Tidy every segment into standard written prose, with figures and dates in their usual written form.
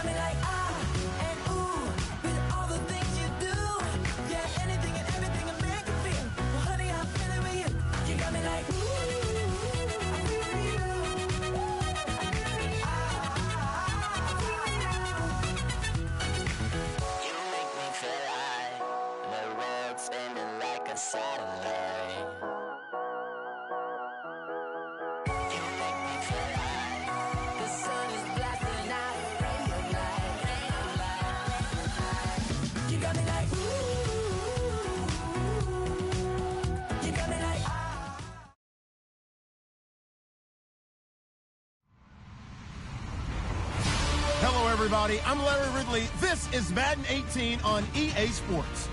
got me like and ooh, with all the things you do. Yeah, anything and everything I make you feel. Well, honey, I'm feeling with you. You got me like ooh, I feel for you. You make me feel like the world's spinning like a satellite. You make me feel like the sun is blasting out a ray of light, ray of light. You got me like ooh, you got me like Hello, everybody. I'm Larry Ridley. This is Madden 18 on EA Sports.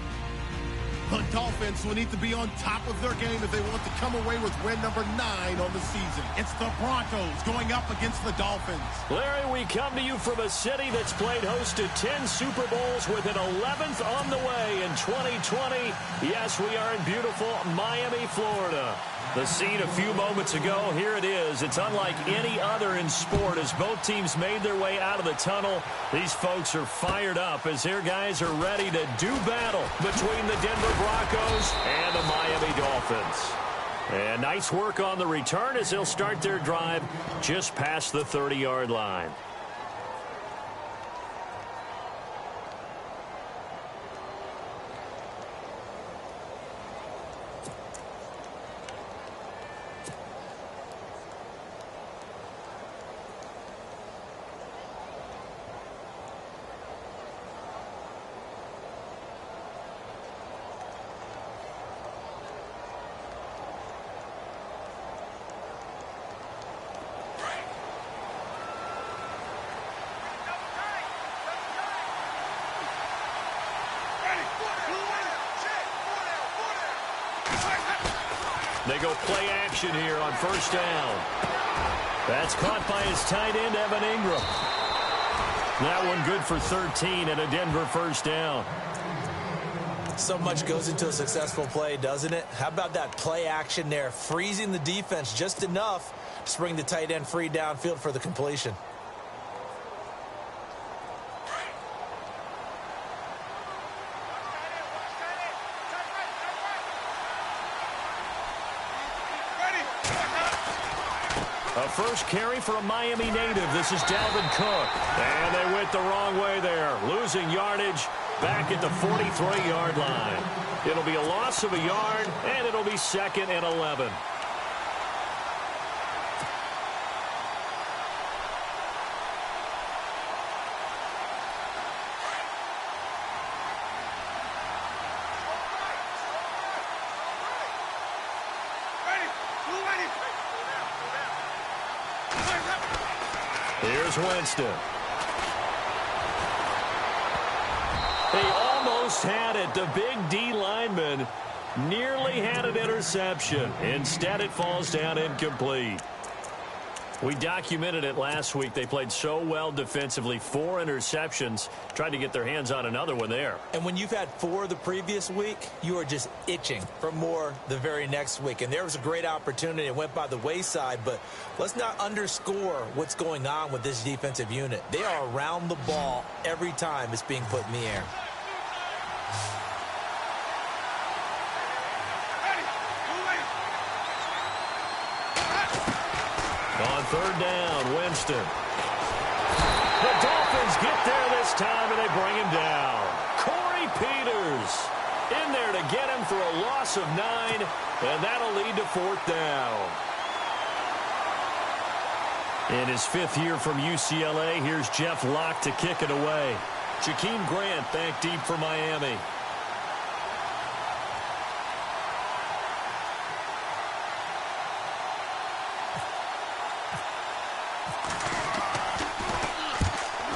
The Dolphins will need to be on top of their game if they want to come away with win number 9 on the season. It's the Broncos going up against the Dolphins. Larry, we come to you from a city that's played host to 10 Super Bowls with an 11th on the way in 2020. Yes, we are in beautiful Miami, Florida. The scene a few moments ago, here it is. It's unlike any other in sport as both teams made their way out of the tunnel. These folks are fired up as their guys are ready to do battle between the Denver Broncos and the Miami Dolphins. And nice work on the return as they'll start their drive just past the 30-yard line. They go play action here on first down. That's caught by his tight end, Evan Ingram. That one good for 13 and a Denver first down. So much goes into a successful play, doesn't it? How about that play action there, freezing the defense just enough to bring the tight end free downfield for the completion. A first carry for a Miami native. This is Dalvin Cook. And they went the wrong way there. Losing yardage back at the 43-yard line. It'll be a loss of a yard, and it'll be 2nd and 11. Here's Winston. They almost had it. The big D lineman nearly had an interception. Instead, it falls down incomplete. We documented it last week. They played so well defensively. 4 interceptions. Tried to get their hands on another one there. And when you've had 4 the previous week, you are just itching for more the very next week. And there was a great opportunity. It went by the wayside. But let's not underscore what's going on with this defensive unit. They are around the ball every time it's being put in the air. On third down, Winston. The Dolphins get there this time, and they bring him down. Corey Peters in there to get him for a loss of 9, and that'll lead to 4th down. In his 5th year from UCLA, here's Jeff Locke to kick it away. Jakeem Grant back deep for Miami.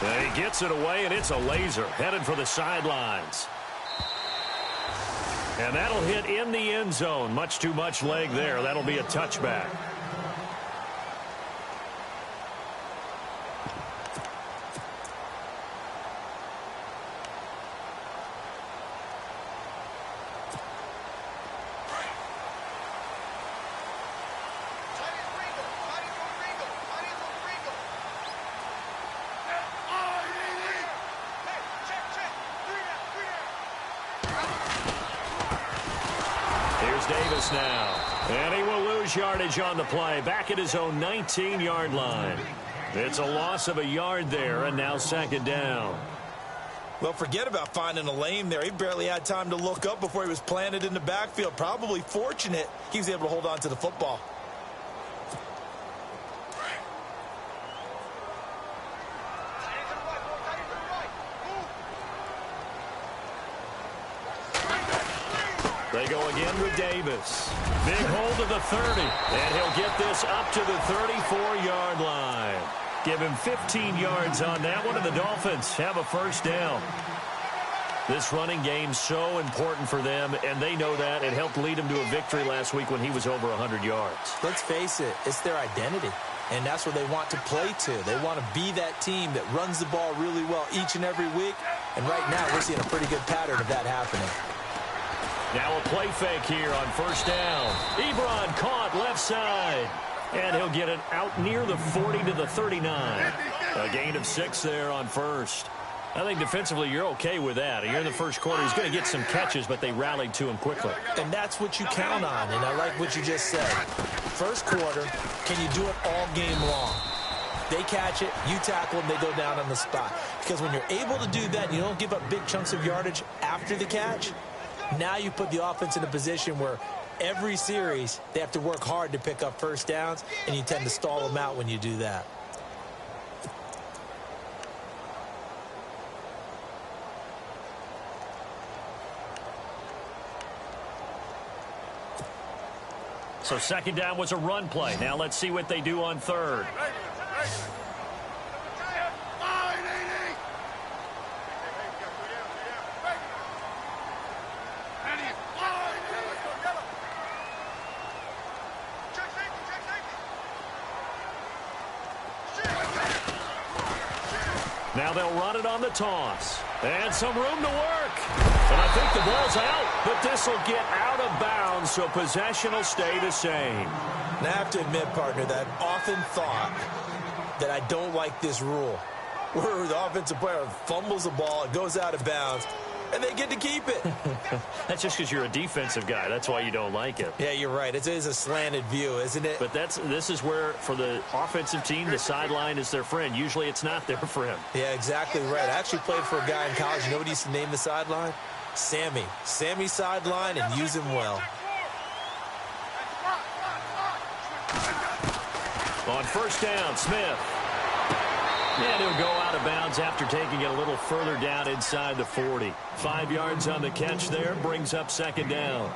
He gets it away, and it's a laser headed for the sidelines. And that'll hit in the end zone. Much too much leg there. That'll be a touchback. Here's Davis now. And he will lose yardage on the play. Back at his own 19-yard line. It's a loss of a yard there, and now second down. Well, forget about finding a lane there. He barely had time to look up before he was planted in the backfield. Probably fortunate he was able to hold on to the football. They go again with Davis. Big hold of the 30. And he'll get this up to the 34-yard line. Give him 15 yards on that one, and the Dolphins have a first down. This running game's so important for them, and they know that. It helped lead him to a victory last week when he was over 100 yards. Let's face it, it's their identity, and that's what they want to play to. They want to be that team that runs the ball really well each and every week, and right now we're seeing a pretty good pattern of that happening. Now a play fake here on first down. Ebron caught left side. And he'll get it out near the 40 to the 39. A gain of 6 there on first. I think defensively you're okay with that. You're in the first quarter. He's going to get some catches, but they rallied to him quickly. And that's what you count on, and I like what you just said. First quarter, can you do it all game long? They catch it, you tackle them, they go down on the spot. Because when you're able to do that, you don't give up big chunks of yardage after the catch, now you put the offense in a position where every series, they have to work hard to pick up first downs, and you tend to stall them out when you do that. So second down was a run play. Now let's see what they do on third. Now they'll run it on the toss. And some room to work. And I think the ball's out, but this will get out of bounds, so possession will stay the same. Now, I have to admit, partner, that I've often thought that I don't like this rule, where the offensive player fumbles the ball, it goes out of bounds, and they get to keep it. That's just because you're a defensive guy. That's why you don't like it. Yeah, you're right. It is a slanted view, isn't it? But this is where, for the offensive team, the sideline is their friend. Usually it's not there for him. Yeah, exactly right. I actually played for a guy in college. You know what he used to name the sideline? Sammy. Sammy sideline, and use him well. On first down, Smith. And he'll go out of bounds after taking it a little further down inside the 40. 5 yards on the catch there, brings up second down.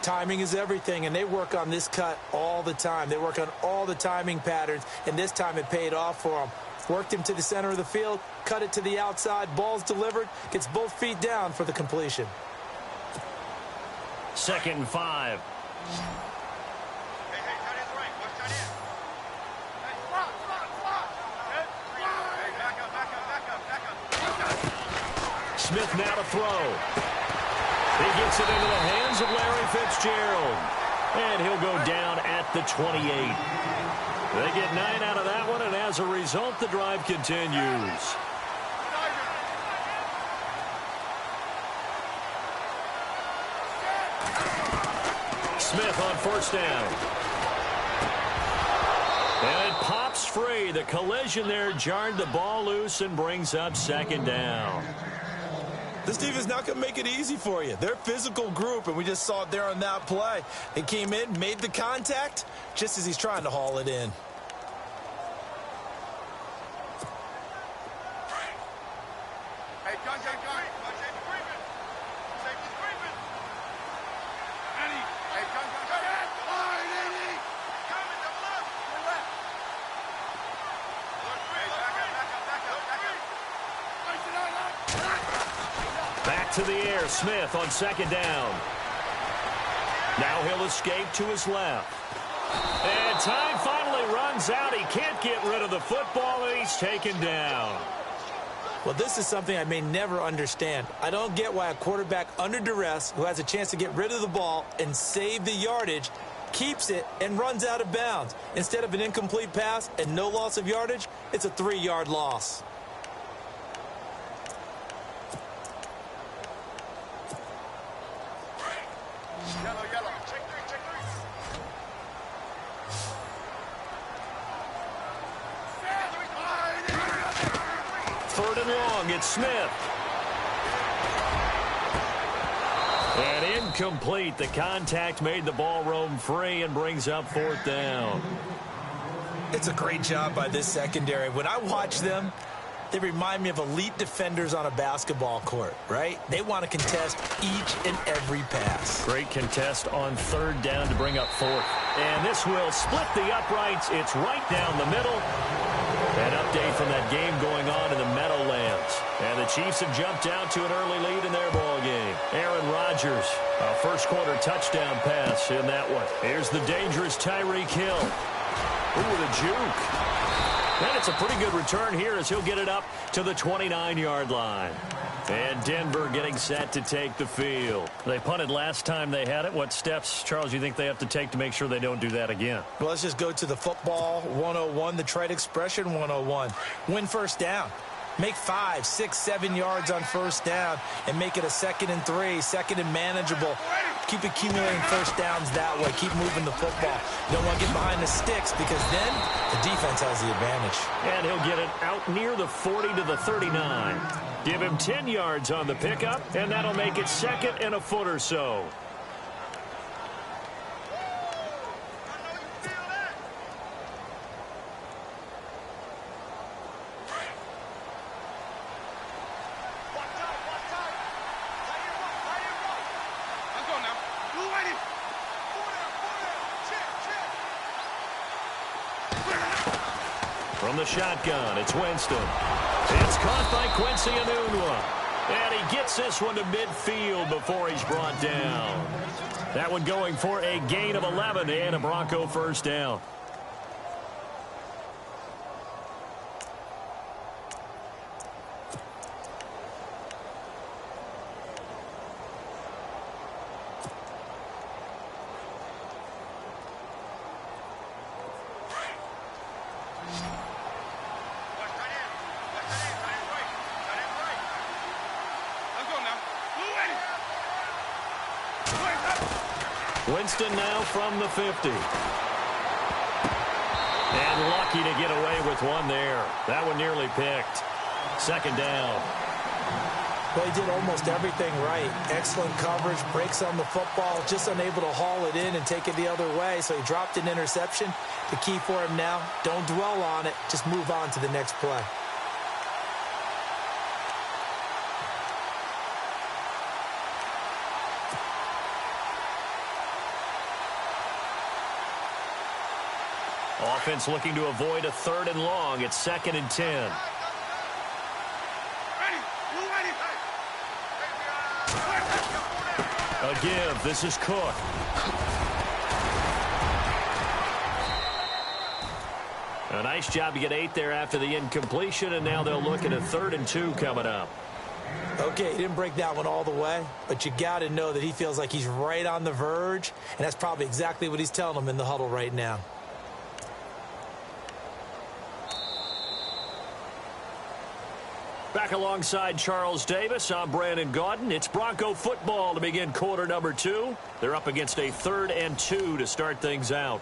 Timing is everything, and they work on this cut all the time. They work on all the timing patterns, and this time it paid off for them. Worked him to the center of the field, cut it to the outside, ball's delivered, gets both feet down for the completion. 2nd and 5. Smith now to throw. He gets it into the hands of Larry Fitzgerald. And he'll go down at the 28. They get 9 out of that one, and as a result, the drive continues. Smith on first down. And it pops free. The collision there jarred the ball loose and brings up second down. This defense is not going to make it easy for you. They're a physical group, and we just saw it there on that play. They came in, made the contact, just as he's trying to haul it in. Back to the air, Smith on second down. Now he'll escape to his left. And time finally runs out. He can't get rid of the football, and he's taken down. Well, this is something I may never understand. I don't get why a quarterback under duress who has a chance to get rid of the ball and save the yardage keeps it and runs out of bounds. Instead of an incomplete pass and no loss of yardage, it's a 3-yard loss. 3rd and long. It's Smith. And incomplete. The contact made the ball roam free and brings up 4th down. It's a great job by this secondary. When I watch them, they remind me of elite defenders on a basketball court, right? They want to contest each and every pass. Great contest on 3rd down to bring up 4th. And this will split the uprights. It's right down the middle. An update from that game going on in the Meadowlands. And the Chiefs have jumped out to an early lead in their ball game. Aaron Rodgers, a first-quarter touchdown pass in that one. Here's the dangerous Tyreek Hill. Ooh, the juke. And it's a pretty good return here as he'll get it up to the 29-yard line. And Denver getting set to take the field. They punted last time they had it. What steps, Charles, you think they have to take to make sure they don't do that again? Well, let's just go to the football 101, the trade expression 101. Win first down. Make 5, 6, 7 yards on first down and make it a 2nd and 3, 2nd and manageable. Keep accumulating first downs that way. Keep moving the football. You don't want to get behind the sticks because then the defense has the advantage. And he'll get it out near the 40 to the 39. Give him 10 yards on the pickup, and that'll make it 2nd and a foot or so. From the shotgun, it's Winston. It's caught by Quincy Enunwa. And he gets this one to midfield before he's brought down. That one going for a gain of 11 and a Bronco first down. Winston now from the 50. And lucky to get away with one there. That one nearly picked. 2nd down. Well, he did almost everything right. Excellent coverage, breaks on the football, just unable to haul it in and take it the other way. So he dropped an interception. The key for him now, don't dwell on it. Just move on to the next play. Offense looking to avoid a 3rd and long. It's 2nd and 10. A give. This is Cook. A nice job to get 8 there after the incompletion, and now they'll look at a 3rd and 2 coming up. Okay, he didn't break that one all the way, but you got to know that he feels like he's right on the verge, and that's probably exactly what he's telling them in the huddle right now. Back alongside Charles Davis, I'm Brandon Gaudin. It's Bronco football to begin quarter number 2. They're up against a 3rd and 2 to start things out.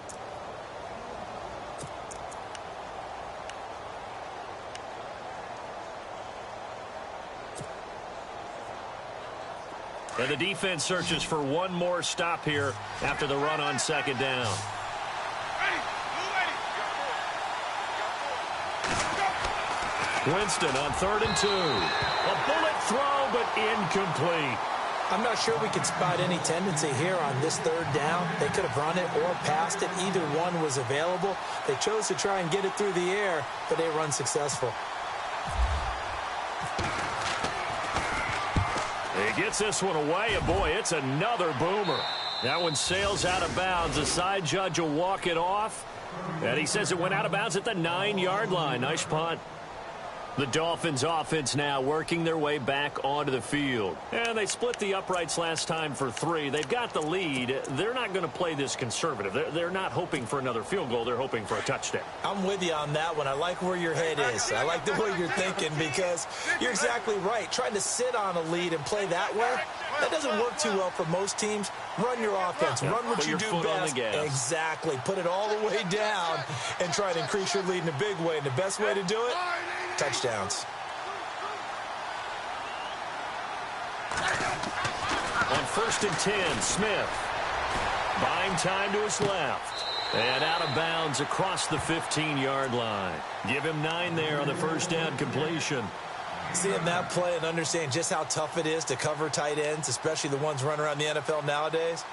And the defense searches for one more stop here after the run on 2nd down. Winston on 3rd and 2. A bullet throw, but incomplete. I'm not sure we could spot any tendency here on this 3rd down. They could have run it or passed it. Either one was available. They chose to try and get it through the air, but they were unsuccessful. He gets this one away, and boy, it's another boomer. That one sails out of bounds. The side judge will walk it off, and he says it went out of bounds at the 9-yard line. Nice punt. The Dolphins offense now working their way back onto the field. And they split the uprights last time for 3. They've got the lead. They're not going to play this conservative. They're not hoping for another field goal. They're hoping for a touchdown. I'm with you on that one. I like where your head is. I like the way you're thinking because you're exactly right. Trying to sit on a lead and play that way, that doesn't work too well for most teams. Run your offense. Run what you do best. Exactly. Put it all the way down and try to increase your lead in a big way. And the best way to do it, touchdowns. On 1st and 10, Smith. Buying time to his left. And out of bounds across the 15-yard line. Give him 9 there on the first down completion. Seeing that play and understanding just how tough it is to cover tight ends, especially the ones running around the NFL nowadays,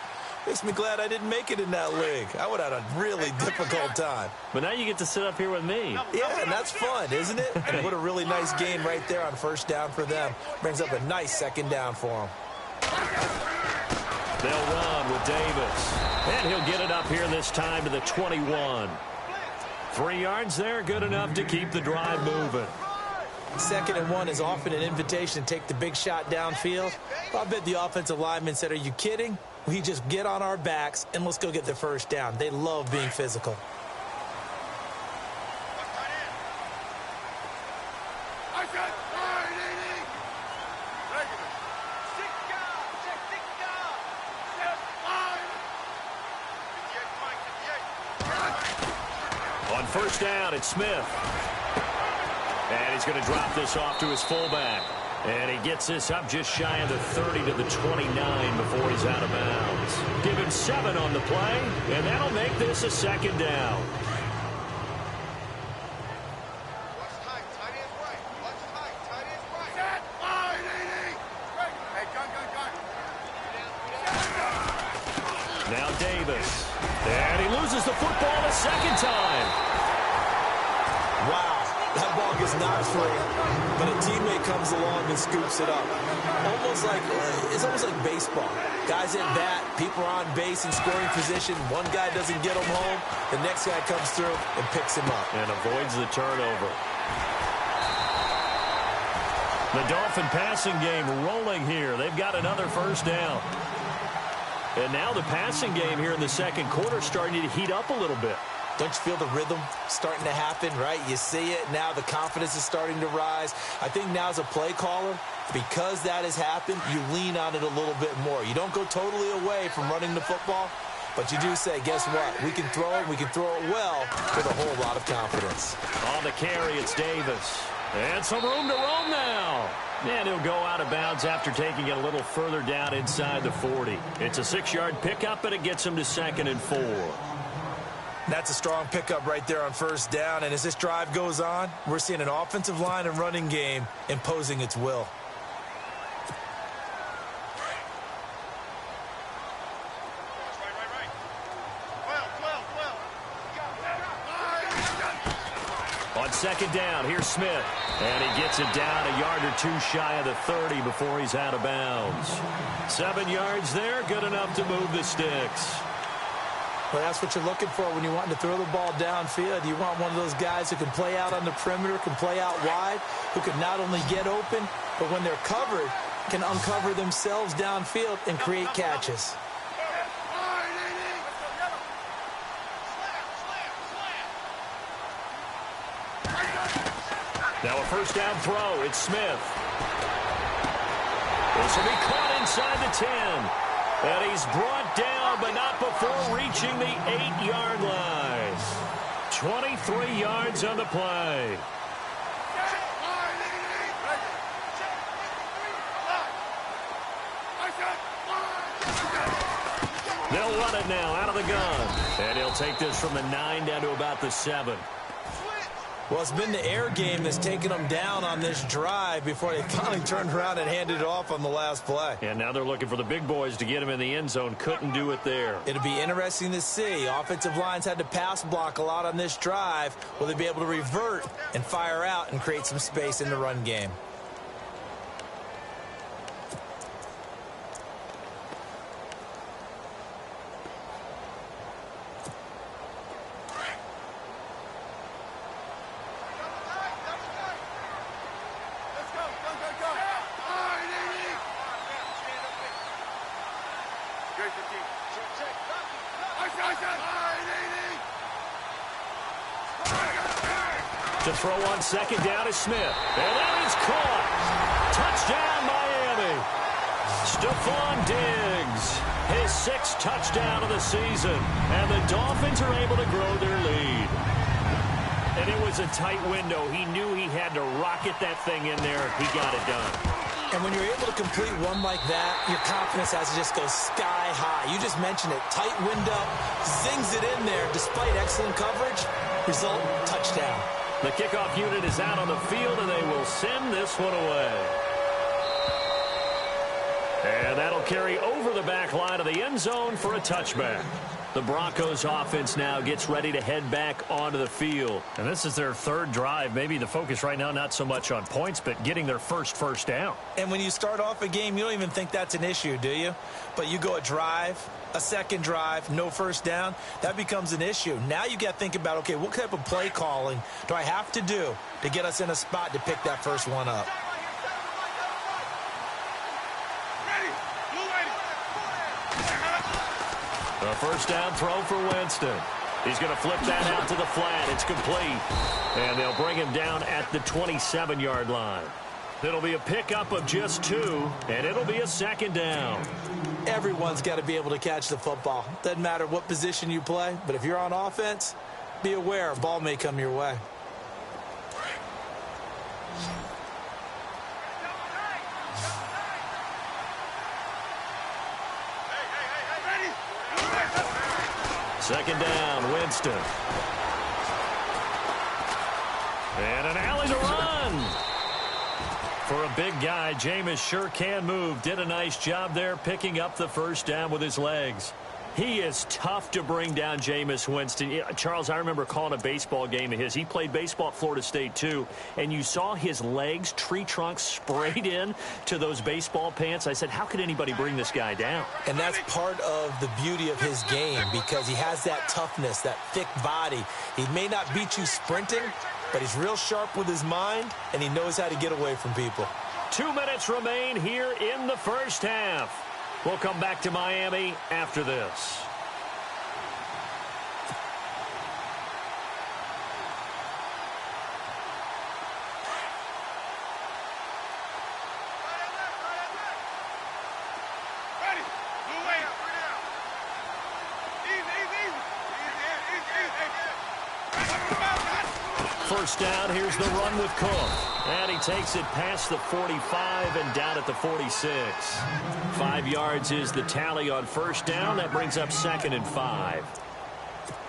makes me glad I didn't make it in that league. I would have had a really difficult time. But now you get to sit up here with me. Yeah, and that's fun, isn't it? And what a really nice gain right there on first down for them. Brings up a nice second down for them. They'll run with Davis. And he'll get it up here this time to the 21. 3 yards there, good enough to keep the drive moving. 2nd and 1 is often an invitation to take the big shot downfield. I bet the offensive lineman said, are you kidding? We just get on our backs and let's go get the first down. They love being physical. On first down, it's Smith. And he's going to drop this off to his fullback. And he gets this up just shy of the 30 to the 29 before he's out of bounds. Give him 7 on the play, and that'll make this a second down. Now Davis. And he loses the football a second time. Wow, that ball gets knocked free, but a teammate comes along and scoops it up. It's almost like baseball. Guys at bat, people are on base in scoring position. One guy doesn't get him home. The next guy comes through and picks him up. And avoids the turnover. The Dolphin passing game rolling here. They've got another first down. And now the passing game here in the second quarter starting to heat up a little bit. Don't you feel the rhythm starting to happen, right? You see it now. The confidence is starting to rise. I think now as a play caller, because that has happened, you lean on it a little bit more. You don't go totally away from running the football, but you do say, guess what? We can throw it. We can throw it well with a whole lot of confidence. On the carry, it's Davis. And some room to roam now. And he'll go out of bounds after taking it a little further down inside the 40. It's a 6-yard pickup, and it gets him to 2nd and 4. That's a strong pickup right there on first down. And as this drive goes on, we're seeing an offensive line and running game imposing its will. On second down, here's Smith. And he gets it down a yard or 2 shy of the 30 before he's out of bounds. 7 yards there, good enough to move the sticks. Well, that's what you're looking for when you want to throw the ball downfield. You want one of those guys who can play out on the perimeter, can play out wide, who can not only get open, but when they're covered, can uncover themselves downfield and create catches. Now a first down throw. It's Smith. This will be caught inside the 10. And he's brought down, but not before reaching the 8-yard line. 23 yards on the play. They'll run it now out of the gun. And he'll take this from the 9 down to about the 7. Well, it's been the air game that's taken them down on this drive before they finally turned around and handed it off on the last play. And now they're looking for the big boys to get him in the end zone. Couldn't do it there. It'll be interesting to see. Offensive lines had to pass block a lot on this drive. Will they be able to revert and fire out and create some space in the run game? To throw on second down is Smith. And that is caught. Touchdown, Miami. Stephon Diggs, his 6th touchdown of the season. And the Dolphins are able to grow their lead. And it was a tight window. He knew he had to rocket that thing in there. He got it done. And when you're able to complete one like that, your confidence has to just go sky high. You just mentioned it. Tight window, zings it in there despite excellent coverage. Result, touchdown. The kickoff unit is out on the field, and they will send this one away. And that'll carry over the back line of the end zone for a touchback. The Broncos offense now gets ready to head back onto the field. And this is their third drive. Maybe the focus right now not so much on points, but getting their first down. And when you start off a game, you don't even think that's an issue, do you? But you go a drive, a second drive, no first down, that becomes an issue. Now you got to think about, okay, what type of play calling do I have to do to get us in a spot to pick that first one up? A first down throw for Winston. He's going to flip that out to the flat. It's complete. And they'll bring him down at the 27-yard line. It'll be a pickup of just 2, and it'll be a second down. Everyone's got to be able to catch the football. Doesn't matter what position you play, but if you're on offense, be aware a ball may come your way. Second down, Winston. And an alley to run. For a big guy, Jameis sure can move. Did a nice job there picking up the first down with his legs. He is tough to bring down, Jameis Winston. Charles, I remember calling a baseball game of his. He played baseball at Florida State, too. And you saw his legs, tree trunks sprayed in to those baseball pants. I said, how could anybody bring this guy down? And that's part of the beauty of his game because he has that toughness, that thick body. He may not beat you sprinting, but he's real sharp with his mind, and he knows how to get away from people. 2 minutes remain here in the first half. We'll come back to Miami after this. First down, here's the run with Cook. And he takes it past the 45 and down at the 46. 5 yards is the tally on first down. That brings up 2nd and 5.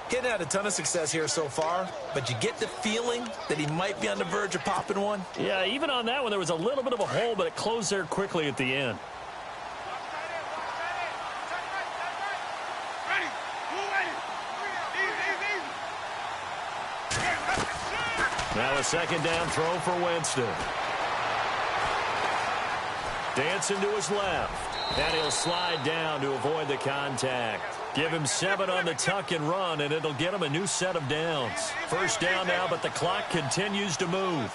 He hadn't had a ton of success here so far, but you get the feeling that he might be on the verge of popping one. Yeah, even on that one, there was a little bit of a hole, but it closed there quickly at the end. Now a second down throw for Winston. Dancing to his left. And he'll slide down to avoid the contact. Give him 7 on the tuck and run, and it'll get him a new set of downs. First down now, but the clock continues to move.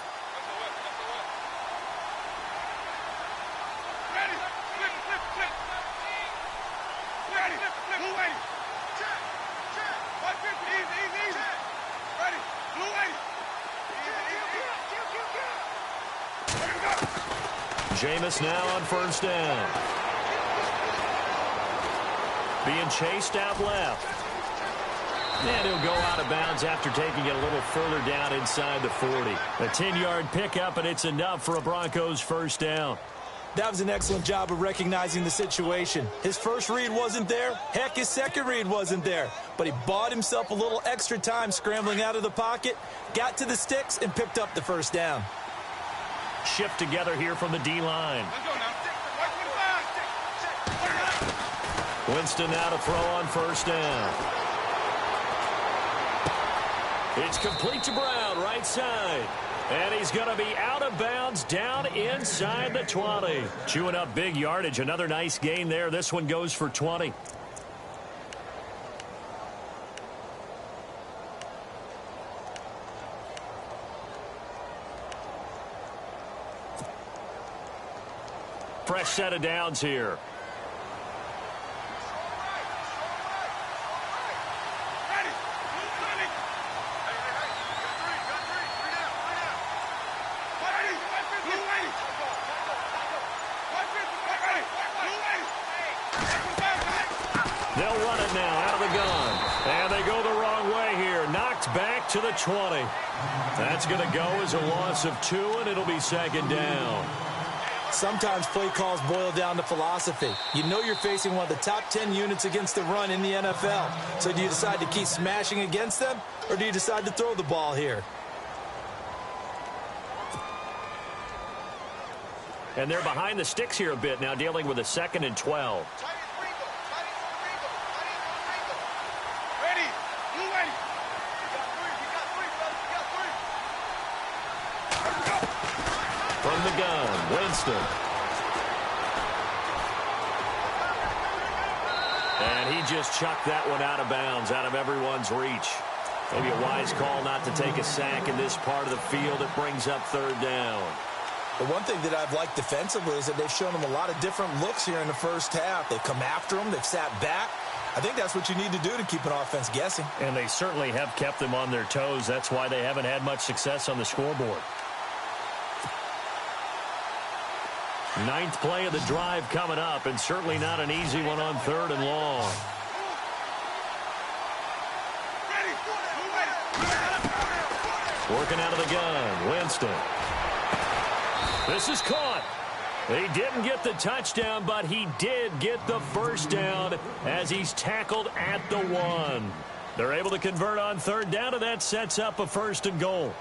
Jameis now on first down. Being chased out left. And he'll go out of bounds after taking it a little further down inside the 40. A 10-yard pickup, and it's enough for a Broncos first down. That was an excellent job of recognizing the situation. His first read wasn't there. Heck, his second read wasn't there. But he bought himself a little extra time scrambling out of the pocket, got to the sticks, and picked up the first down. Shift together here from the D-line. Winston now to throw on first down. It's complete to Brown, right side. And he's going to be out of bounds down inside the 20. Chewing up big yardage. Another nice gain there. This one goes for 20. Fresh set of downs here. They'll run it now out of the gun. And they go the wrong way here. Knocked back to the 20. That's going to go as a loss of 2, and it'll be second down. Sometimes play calls boil down to philosophy. You know you're facing one of the top 10 units against the run in the NFL. So do you decide to keep smashing against them, or do you decide to throw the ball here? And they're behind the sticks here a bit now, dealing with a 2nd and 12. From the gun, Winston. And he just chucked that one out of bounds, out of everyone's reach. Maybe a wise call not to take a sack in this part of the field. It brings up 3rd down. The one thing that I've liked defensively is that they've shown them a lot of different looks here in the first half. They've come after them. They've sat back. I think that's what you need to do to keep an offense guessing. And they certainly have kept them on their toes. That's why they haven't had much success on the scoreboard. 9th play of the drive coming up, and certainly not an easy one on 3rd and long. Working out of the gun, Winston. This is caught. He didn't get the touchdown, but he did get the first down as he's tackled at the 1. They're able to convert on 3rd down, and that sets up a 1st and goal.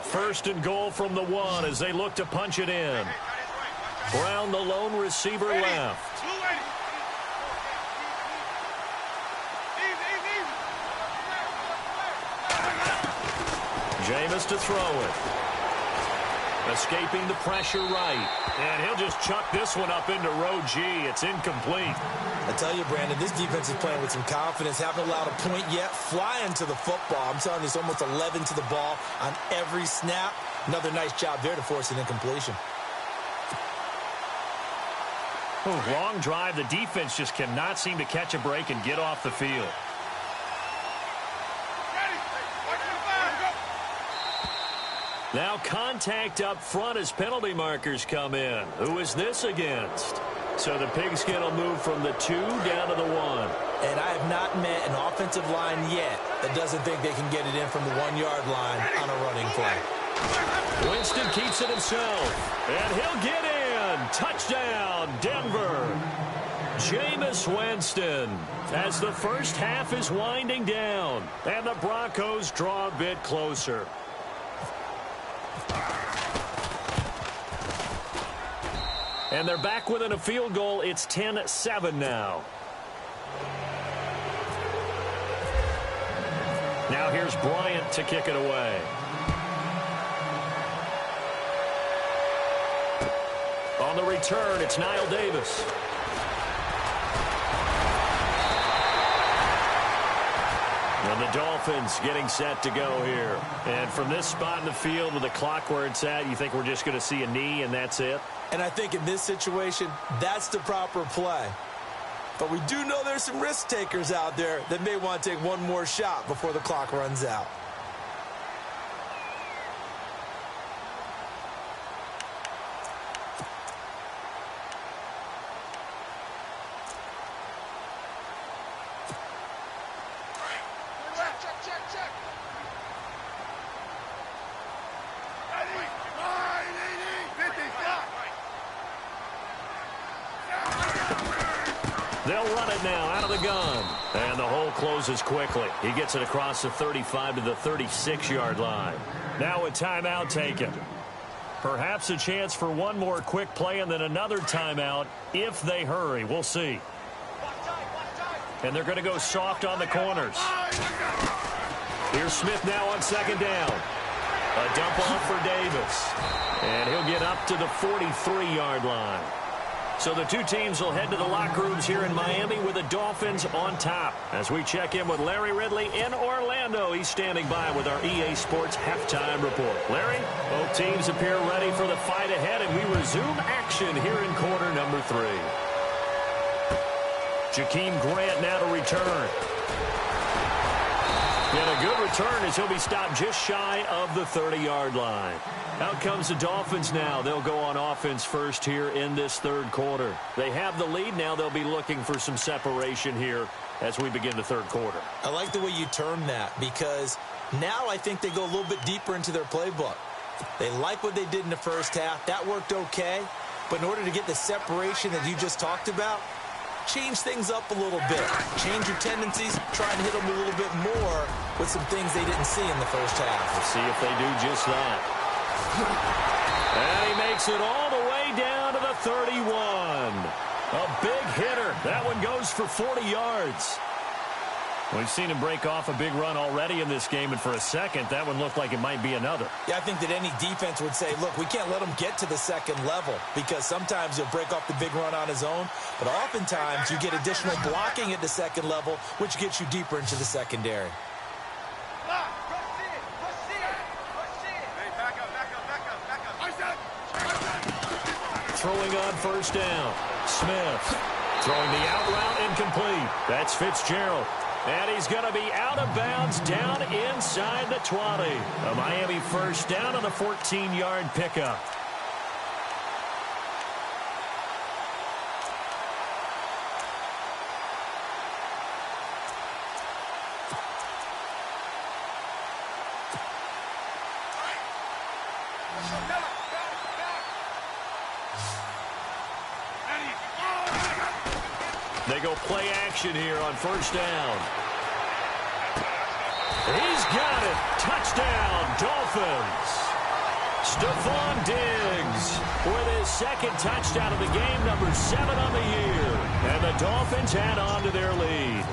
First and goal from the 1 as they look to punch it in. Brown, the lone receiver, left. Jameis to throw it. Escaping the pressure right. And he'll just chuck this one up into row G. It's incomplete. I tell you, Brandon, this defense is playing with some confidence. Haven't allowed a point yet. Flying to the football. I'm telling you, it's almost 11 to the ball on every snap. Another nice job there to force an incompletion. Long drive. The defense just cannot seem to catch a break and get off the field. Now contact up front as penalty markers come in. Who is this against? So the pigskin will move from the 2 down to the 1. And I have not met an offensive line yet that doesn't think they can get it in from the 1-yard line on a running play. Winston keeps it himself. And he'll get in. Touchdown, Denver. Jameis Winston as the first half is winding down. And the Broncos draw a bit closer. And they're back within a field goal. It's 10-7 now. Now here's Bryant to kick it away. On the return, it's Niall Davis. And the Dolphins getting set to go here. And from this spot in the field with the clock where it's at, you think we're just going to see a knee and that's it? And I think in this situation, that's the proper play. But we do know there's some risk takers out there that may want to take one more shot before the clock runs out. They'll run it now out of the gun. And the hole closes quickly. He gets it across the 35 to the 36-yard line. Now a timeout taken. Perhaps a chance for one more quick play and then another timeout if they hurry. We'll see. And they're going to go soft on the corners. Here's Smith now on 2nd down. A dump off for Davis. And he'll get up to the 43-yard line. So the two teams will head to the locker rooms here in Miami with the Dolphins on top. As we check in with Larry Ridley in Orlando, he's standing by with our EA Sports halftime report. Larry, both teams appear ready for the fight ahead, and we resume action here in quarter number 3. Jakeem Grant now to return. And a good return as he'll be stopped just shy of the 30-yard line. Out comes the Dolphins now. They'll go on offense first here in this third quarter. They have the lead. Now they'll be looking for some separation here as we begin the third quarter. I like the way you term that, because now I think they go a little bit deeper into their playbook. They like what they did in the first half. That worked okay. But in order to get the separation that you just talked about, change things up a little bit. Change your tendencies. Try and hit them a little bit more with some things they didn't see in the first half. We'll see if they do just that. And he makes it all the way down to the 31. A big hitter. That one goes for 40 yards. We've seen him break off a big run already in this game, and for a second, that one looked like it might be another. Yeah, I think that any defense would say, look, we can't let him get to the second level, because sometimes he'll break off the big run on his own, but oftentimes you get additional blocking at the second level, which gets you deeper into the secondary. Throwing on first down. Smith throwing the out route incomplete. That's Fitzgerald. And he's going to be out of bounds down inside the 20. A Miami first down on a 14-yard pickup. They go play action here on first down. He's got it. Touchdown, Dolphins. Stephon Diggs with his second touchdown of the game, number 7 on the year. And the Dolphins add on to their lead.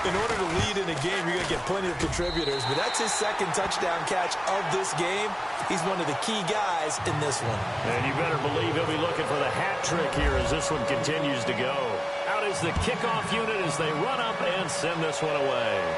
In order to lead in a game, you're going to get plenty of contributors, but that's his second touchdown catch of this game. He's one of the key guys in this one. And you better believe he'll be looking for the hat trick here as this one continues to go. Out is the kickoff unit as they run up and send this one away.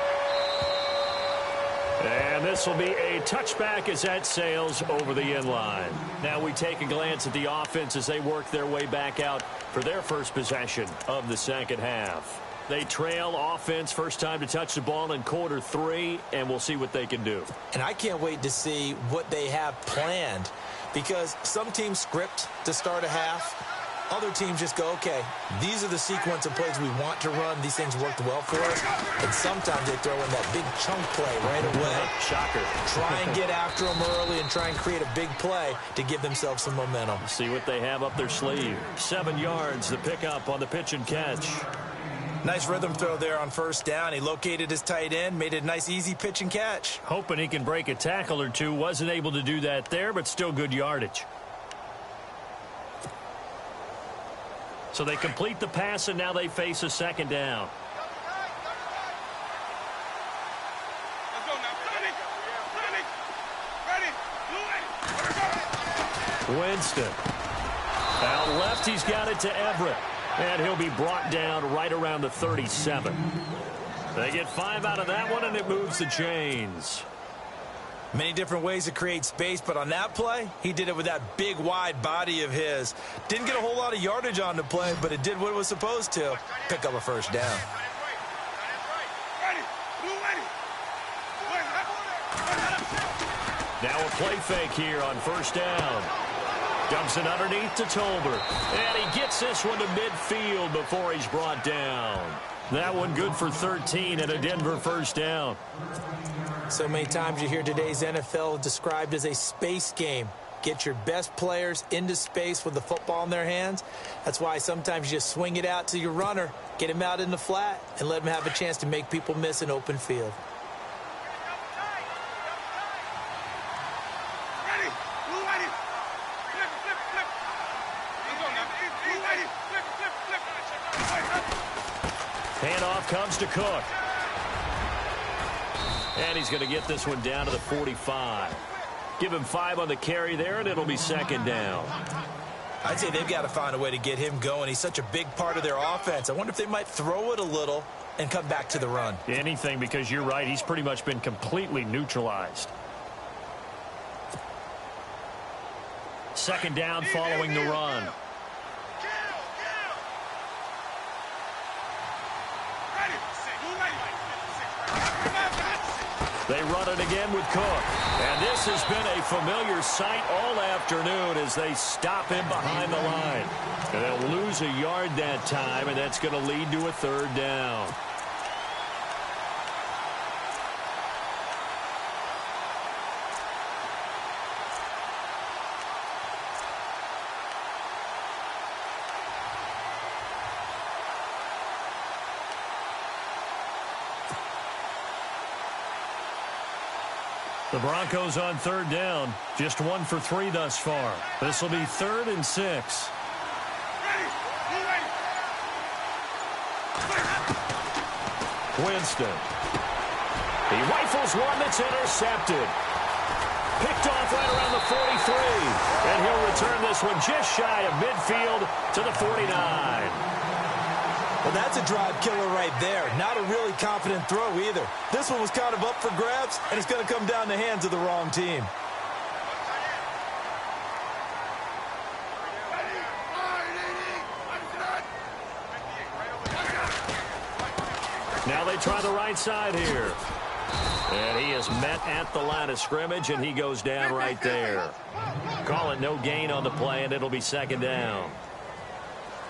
And this will be a touchback as that sails over the end line. Now we take a glance at the offense as they work their way back out for their first possession of the second half. They trail offense first time to touch the ball in quarter 3, and we'll see what they can do. And I can't wait to see what they have planned, because some teams script to start a half. Other teams just go, okay, these are the sequence of plays we want to run. These things worked well for us. And sometimes they throw in that big chunk play right away. Shocker. Try and get after them early and try and create a big play to give themselves some momentum. See what they have up their sleeve. 7 yards, the pickup on the pitch and catch. Nice rhythm throw there on first down. He located his tight end, made it a nice, easy pitch and catch. Hoping he can break a tackle or two. Wasn't able to do that there, but still good yardage. So they complete the pass, and now they face a second down. Winston. Out left, he's got it to Everett. And he'll be brought down right around the 37. They get 5 out of that one, and it moves the chains. Many different ways to create space, but on that play, he did it with that big, wide body of his. Didn't get a whole lot of yardage on the play, but it did what it was supposed to. Pick up a first down. Now a play fake here on first down. Dumps it underneath to Tolbert. And he gets this one to midfield before he's brought down. That one good for 13 and a Denver first down. So many times you hear today's NFL described as a space game. Get your best players into space with the football in their hands. That's why sometimes you just swing it out to your runner, get him out in the flat, and let him have a chance to make people miss an open field. Handoff comes to Cook. And he's going to get this one down to the 45. Give him 5 on the carry there, and it'll be second down. I'd say they've got to find a way to get him going. He's such a big part of their offense. I wonder if they might throw it a little and come back to the run. Anything, because you're right. He's pretty much been completely neutralized. Second down following the run. They run it again with Cook. And this has been a familiar sight all afternoon as they stop him behind the line. And they'll lose a yard that time, and that's going to lead to a third down. The Broncos on third down, just 1 for 3 thus far. This will be 3rd and 6. Winston. He rifles one that's intercepted. Picked off right around the 43. And he'll return this one just shy of midfield to the 49. Well, that's a drive killer right there. Not a really confident throw either. This one was kind of up for grabs, and it's going to come down the hands of the wrong team. Now they try the right side here. And he is met at the line of scrimmage, and he goes down right there. Call it no gain on the play, and it'll be 2nd down.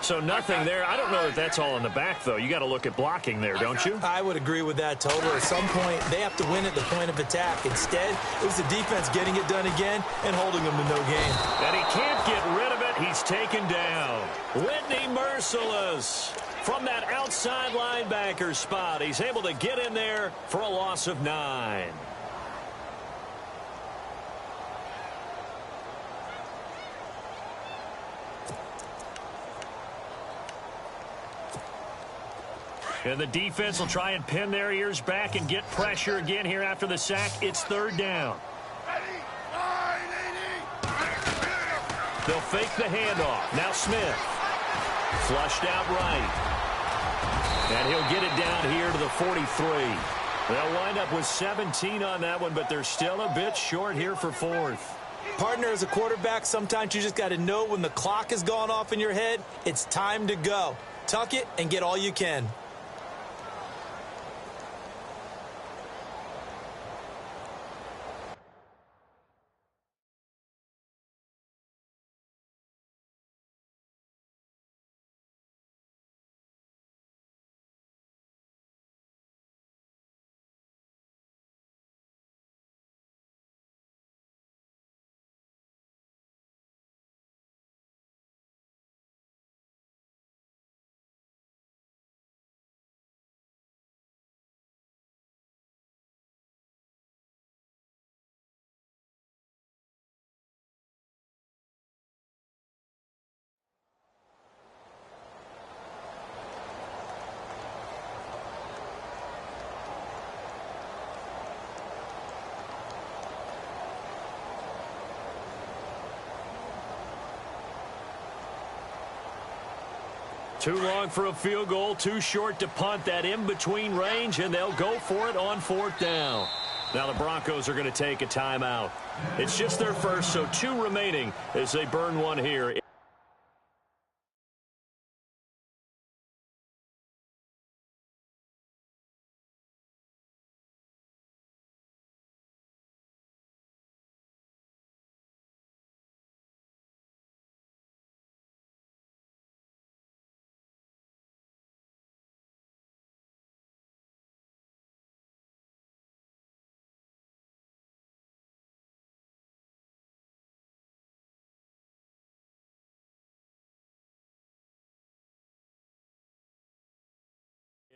So nothing there. I don't know that that's all in the back, though. You got to look at blocking there, don't you? I would agree with that totally. At some point, they have to win at the point of attack. Instead, it was the defense getting it done again and holding them to no gain. And he can't get rid of it. He's taken down. Whitney Merciless from that outside linebacker spot. He's able to get in there for a loss of 9. And the defense will try and pin their ears back and get pressure again here after the sack. It's 3rd down. They'll fake the handoff. Now Smith. Flushed out right. And he'll get it down here to the 43. They'll wind up with 17 on that one, but they're still a bit short here for 4th. Partner, as a quarterback, sometimes you just got to know when the clock has gone off in your head, it's time to go. Tuck it and get all you can. Too long for a field goal, too short to punt. That in-between range, and they'll go for it on 4th down. Now the Broncos are going to take a timeout. It's just their first, so 2 remaining as they burn one here.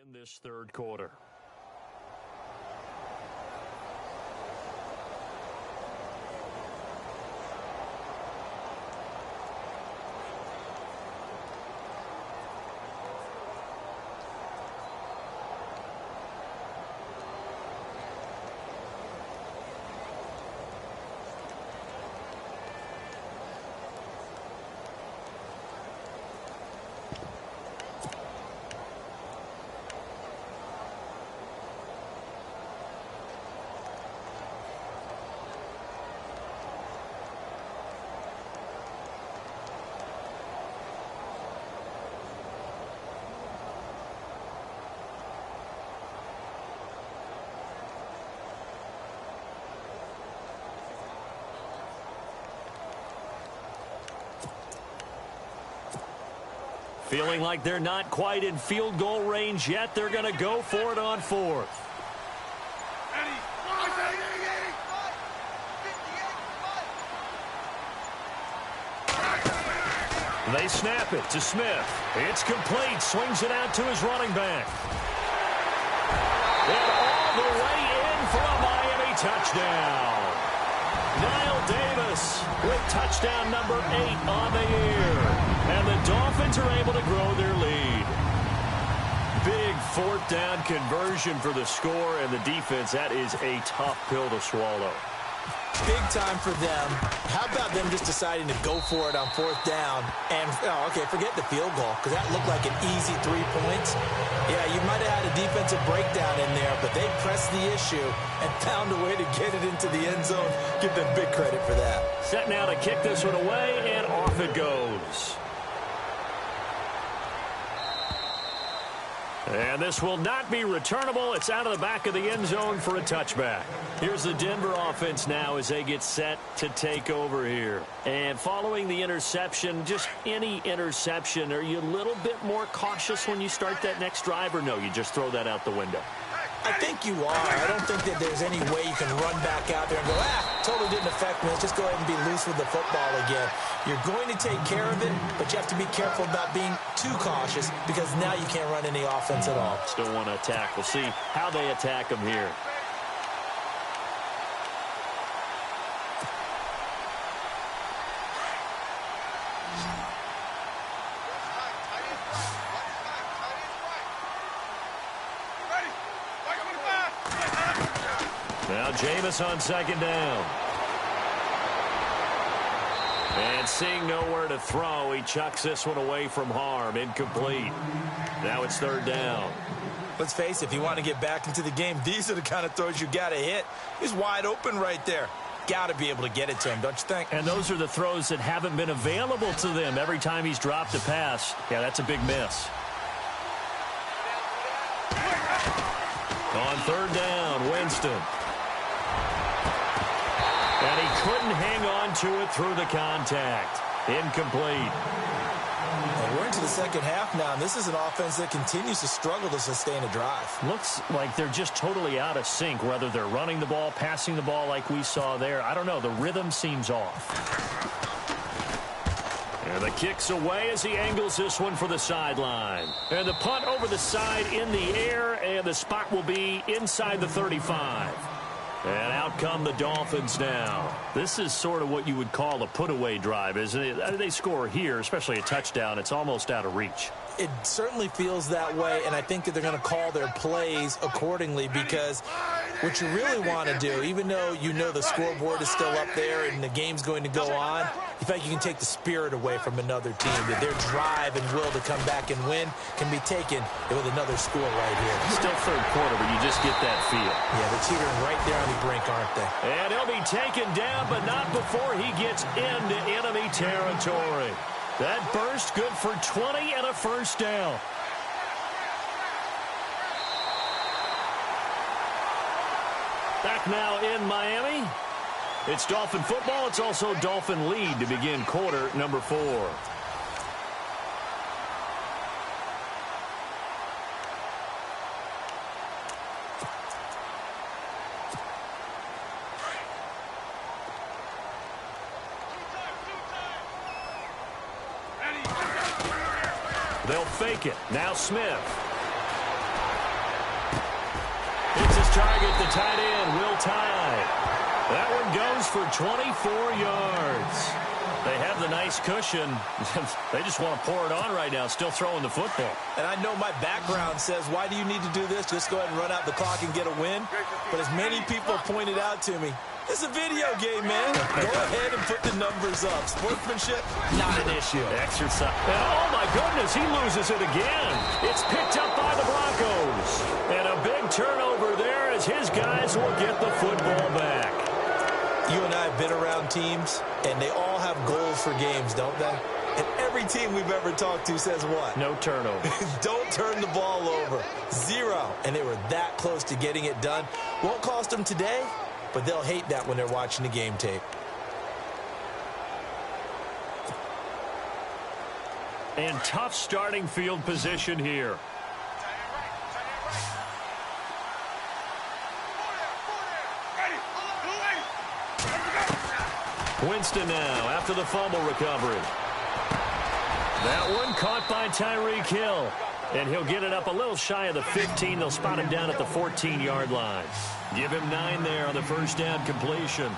In this 3rd quarter. Feeling like they're not quite in field goal range yet. They're going to go for it on fourth. They snap it to Smith. It's complete. Swings it out to his running back. And all the way in for a Miami touchdown. Niall Davis with touchdown number 8 on the year. And the Dolphins are able to grow their lead. Big fourth down conversion for the score, and the defense, that is a tough pill to swallow. Big time for them. How about them just deciding to go for it on fourth down? And, forget the field goal, because that looked like an easy 3 points. Yeah, you might have had a defensive breakdown in there, but they pressed the issue and found a way to get it into the end zone. Give them big credit for that. Set now to kick this one away, and off it goes. And this will not be returnable. It's out of the back of the end zone for a touchback. Here's the Denver offense now as they get set to take over here. And following the interception, just any interception, are you a little bit more cautious when you start that next drive, or no, you just throw that out the window? I think you are. I don't think that there's any way you can run back out there and go, totally didn't affect me. Let's just go ahead and be loose with the football again. You're going to take care of it, but you have to be careful about being too cautious because now you can't run any offense at all. Still want to attack. We'll see how they attack them here. Now Jameis on second down. And seeing nowhere to throw, he chucks this one away from harm. Incomplete. Now it's third down. Let's face it, if you want to get back into the game, these are the kind of throws you got to hit. He's wide open right there. Got to be able to get it to him, don't you think? And those are the throws that haven't been available to them every time he's dropped a pass. Yeah, that's a big miss. On third down, Winston. And he couldn't hang on to it through the contact. Incomplete. And we're into the second half now, and this is an offense that continues to struggle to sustain a drive. Looks like they're just totally out of sync, whether they're running the ball, passing the ball like we saw there. I don't know. The rhythm seems off. And the kick's away as he angles this one for the sideline. And the punt over the side in the air, and the spot will be inside the 35. And out come the Dolphins now. This is sort of what you would call a put-away drive, isn't it? They score here, especially a touchdown. It's almost out of reach. It certainly feels that way, and I think that they're going to call their plays accordingly because what you really want to do, even though you know the scoreboard is still up there and the game's going to go on, in fact, you can take the spirit away from another team, that their drive and will to come back and win can be taken with another score right here. Still third quarter, but you just get that feel. Yeah, they're teetering right there on the brink, aren't they? And he'll be taken down, but not before he gets into enemy territory. That burst good for 20 and a first down. Back now in Miami. It's Dolphin football. It's also Dolphin lead to begin quarter number 4. They'll fake it. Now Smith. It's his target, the tight end, Will Tye. That one goes for 24 yards. They have the nice cushion. They just want to pour it on right now, still throwing the football. And I know my background says, why do you need to do this? Just go ahead and run out the clock and get a win. But as many people pointed out to me, it's a video game, man. Go ahead and put the numbers up. Sportsmanship, not an issue. Exercise. And oh, my goodness, he loses it again. It's picked up by the Broncos. And a big turnover there as his guys will get the football back. You and I have been around teams, and they all have goals for games, don't they? And every team we've ever talked to says what? No turnover. Don't turn the ball over. 0. And they were that close to getting it done. Won't cost them today, but they'll hate that when they're watching the game tape. And tough starting field position here. Winston now after the fumble recovery. That one caught by Tyreek Hill. And he'll get it up a little shy of the 15. They'll spot him down at the 14-yard line. Give him 9 there on the first down completion.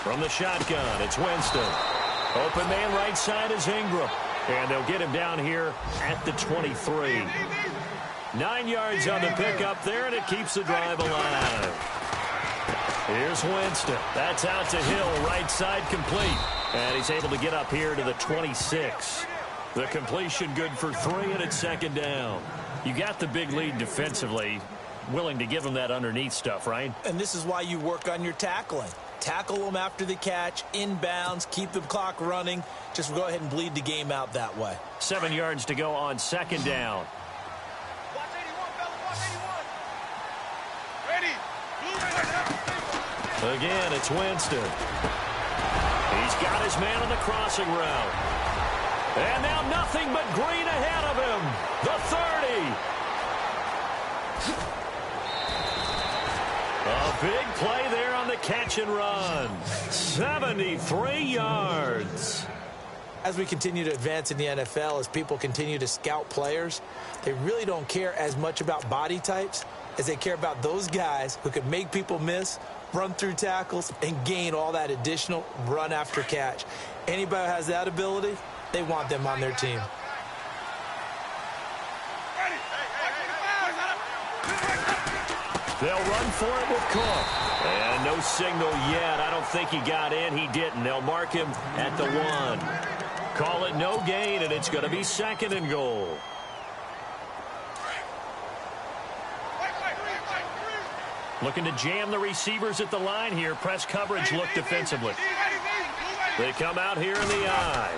From the shotgun, it's Winston. Open man right side is Ingram. And they'll get him down here at the 23. 9 yards on the pickup there, and it keeps the drive alive. Here's Winston. That's out to Hill, right side complete. And he's able to get up here to the 26. The completion good for 3, and it's second down. You got the big lead defensively. Willing to give them that underneath stuff, right? And this is why you work on your tackling. Tackle them after the catch, inbounds, keep the clock running. Just go ahead and bleed the game out that way. 7 yards to go on second down. Watch 81, fellas, watch 81. Ready. Again, it's Winston. He's got his man on the crossing route. And now nothing but green ahead of him. The 30. A big play there on the catch and run. 73 yards. As we continue to advance in the NFL, as people continue to scout players, they really don't care as much about body types as they care about those guys who can make people miss, run through tackles, and gain all that additional run after catch. Anybody who has that ability, they want them on their team. They'll run for it with Cook. And no signal yet. I don't think he got in. He didn't. They'll mark him at the 1. Call it no gain, and it's going to be second and goal. Looking to jam the receivers at the line here. Press coverage look defensively. They come out here in the eye.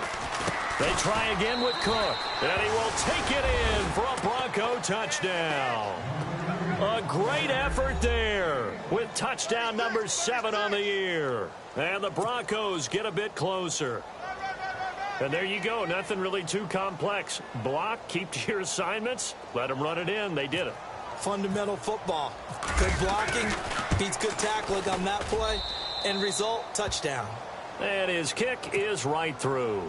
They try again with Cook. And he will take it in for a Bronco touchdown. A great effort there with touchdown number 7 on the year. And the Broncos get a bit closer. And there you go. Nothing really too complex. Block, keep to your assignments, let them run it in. They did it. Fundamental football. Good blocking beats good tackling on that play. End result, touchdown. And his kick is right through.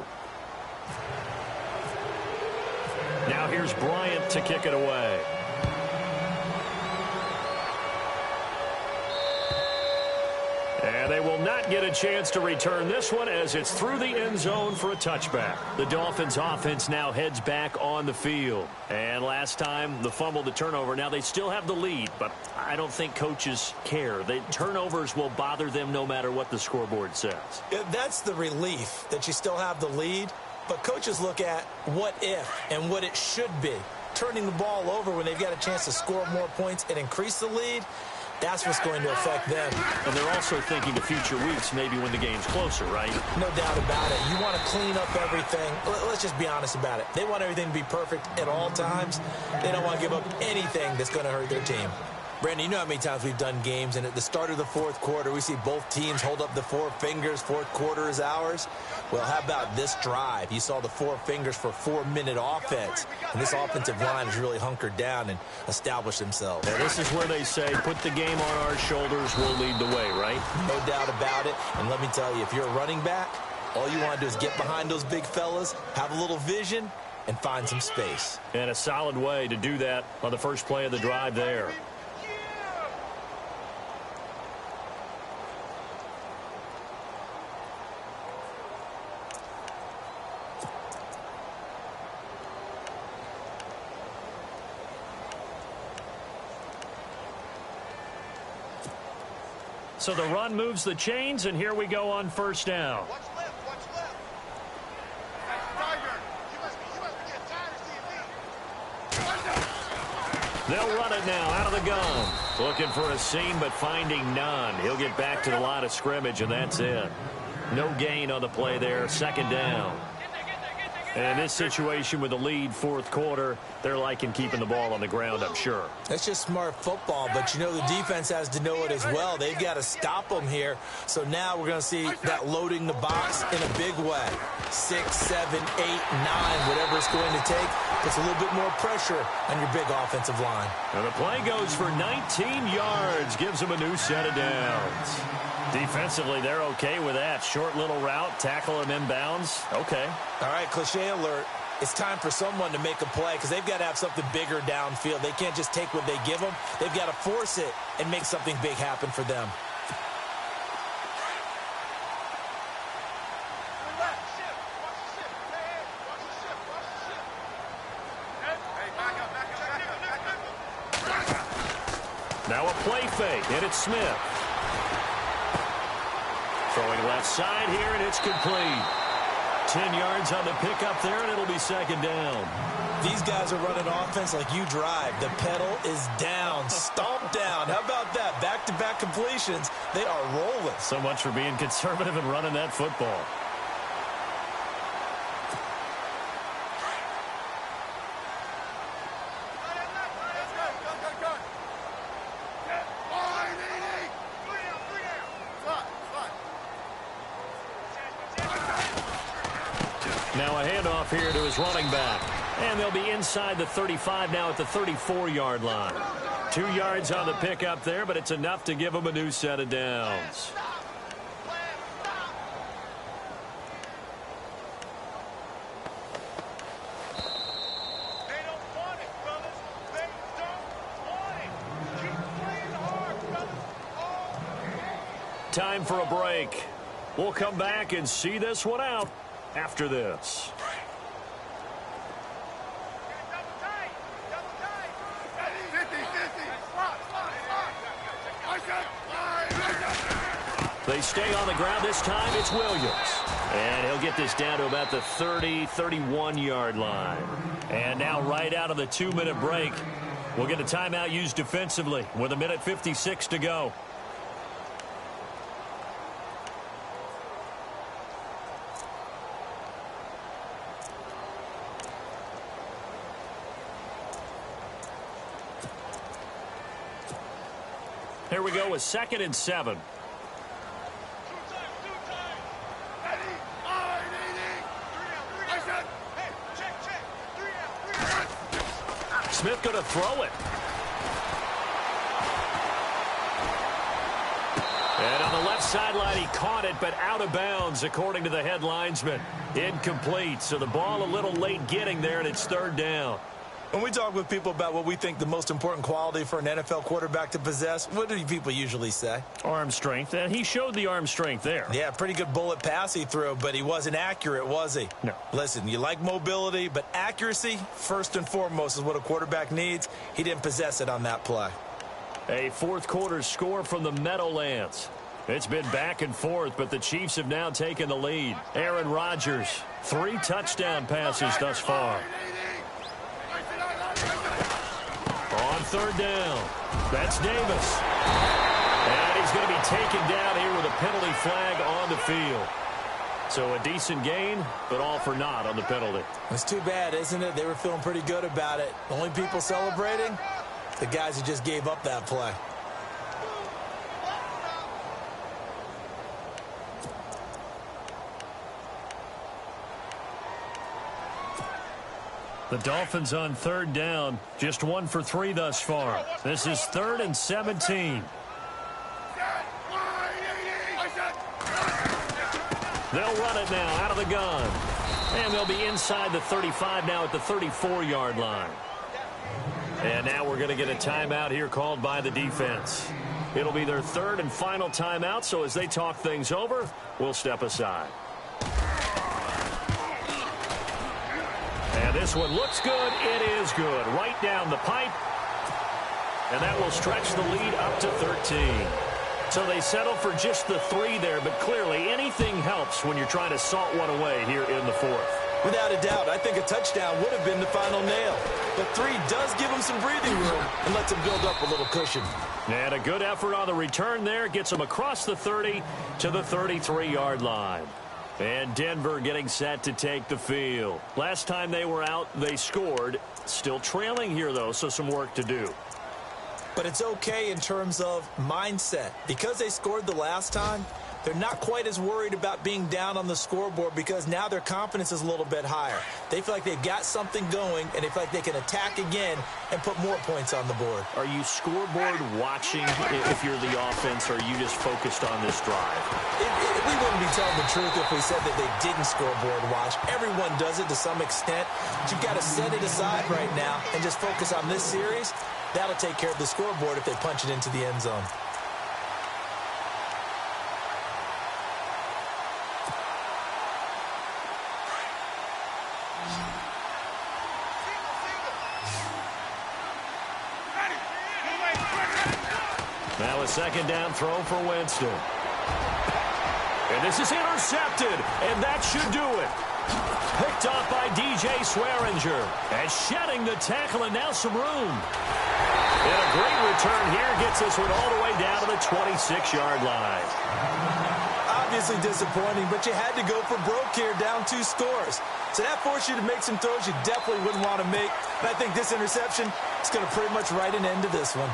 Now here's Bryant to kick it away. And they will not get a chance to return this one as it's through the end zone for a touchback. The Dolphins offense now heads back on the field. And last time, the fumble, the turnover. Now they still have the lead, but I don't think coaches care. The turnovers will bother them no matter what the scoreboard says. That's the relief that you still have the lead. But coaches look at what if and what it should be. Turning the ball over when they've got a chance to score more points and increase the lead, that's what's going to affect them. And they're also thinking to future weeks, maybe when the game's closer, right? No doubt about it. You want to clean up everything. Let's just be honest about it. They want everything to be perfect at all times. They don't want to give up anything that's going to hurt their team. Brandon, you know how many times we've done games, and at the start of the fourth quarter, we see both teams hold up the 4 fingers, fourth quarter is ours. Well, how about this drive? You saw the 4 fingers for 4-minute offense, and this offensive line has really hunkered down and established themselves. Now, this is where they say, put the game on our shoulders, we'll lead the way, right? No doubt about it, and let me tell you, if you're a running back, all you want to do is get behind those big fellas, have a little vision, and find some space. And a solid way to do that on the first play of the drive there. So the run moves the chains, and here we go on first down. Watch left, watch left. Tiger, you must be getting tired, They'll run it now out of the gun. Looking for a seam, but finding none. He'll get back to the line of scrimmage, and that's it. No gain on the play there. Second down. And this situation with the lead fourth quarter, they're liking keeping the ball on the ground, I'm sure. That's just smart football, but you know the defense has to know it as well. They've got to stop them here. So now we're going to see that loading the box in a big way. 6, 7, 8, 9, whatever it's going to take, puts a little bit more pressure on your big offensive line. And the play goes for 19 yards, gives them a new set of downs. Defensively, they're okay with that. Short little route, tackle him inbounds. Okay. All right, cliche alert. It's time for someone to make a play because they've got to have something bigger downfield. They can't just take what they give them. They've got to force it and make something big happen for them. Now a play fake, and it's Smith. Throwing left side here, and it's complete. 10 yards on the pickup there, and it'll be second down. These guys are running offense like you drive. The pedal is down, stomp down. How about that? Back-to-back completions. They are rolling. So much for being conservative and running that football. Now a handoff here to his running back. And they'll be inside the 35 now at the 34-yard line. 2 yards on the pickup there, but it's enough to give them a new set of downs. Time for a break. We'll come back and see this one out after this. They stay on the ground this time. It's Williams. And he'll get this down to about the 30, 31-yard line. And now right out of the 2-minute break, we'll get a timeout used defensively with 1:56 to go. Here we go with 2nd and 7. Smith going to throw it. And on the left sideline, he caught it, but out of bounds, according to the head linesman. Incomplete, so the ball a little late getting there, and it's 3rd down. When we talk with people about what we think the most important quality for an NFL quarterback to possess, what do people usually say? Arm strength, and he showed the arm strength there. Yeah, pretty good bullet pass he threw, but he wasn't accurate, was he? No. Listen, you like mobility, but accuracy, first and foremost, is what a quarterback needs. He didn't possess it on that play. A fourth quarter score from the Meadowlands. It's been back and forth, but the Chiefs have now taken the lead. Aaron Rodgers, 3 touchdown passes thus far. On 3rd down, that's Davis. And he's going to be taken down here with a penalty flag on the field. So a decent gain, but all for naught on the penalty. It's too bad, isn't it? They were feeling pretty good about it. The only people celebrating, the guys who just gave up that play. The Dolphins on 3rd down, just 1 for 3 thus far. This is 3rd and 17. They'll run it now out of the gun. And they'll be inside the 35 now at the 34-yard line. And now we're going to get a timeout here called by the defense. It'll be their 3rd and final timeout, so as they talk things over, we'll step aside. And this one looks good. It is good. Right down the pipe. And that will stretch the lead up to 13. So they settle for just the 3 there, but clearly anything helps when you're trying to salt one away here in the 4th. Without a doubt, I think a touchdown would have been the final nail. But 3 does give them some breathing room and lets them build up a little cushion. And a good effort on the return there. Gets them across the 30 to the 33-yard line. And Denver getting set to take the field. Last time they were out, they scored. Still trailing here, though, so some work to do. But it's okay in terms of mindset. Because they scored the last time, they're not quite as worried about being down on the scoreboard because now their confidence is a little bit higher. They feel like they've got something going, and they feel like they can attack again and put more points on the board. Are you scoreboard watching if you're the offense, or are you just focused on this drive? We wouldn't be telling the truth if we said that they didn't scoreboard watch. Everyone does it to some extent. But you've got to set it aside right now and just focus on this series. That'll take care of the scoreboard if they punch it into the end zone. Now a second down throw for Winston. And this is intercepted, and that should do it. Picked off by DJ Swearinger. And shedding the tackle, and now some room. And a great return here gets this one all the way down to the 26-yard line. Obviously disappointing, but you had to go for broke here, down 2 scores. So that forced you to make some throws you definitely wouldn't want to make. And I think this interception is going to pretty much write an end to this one.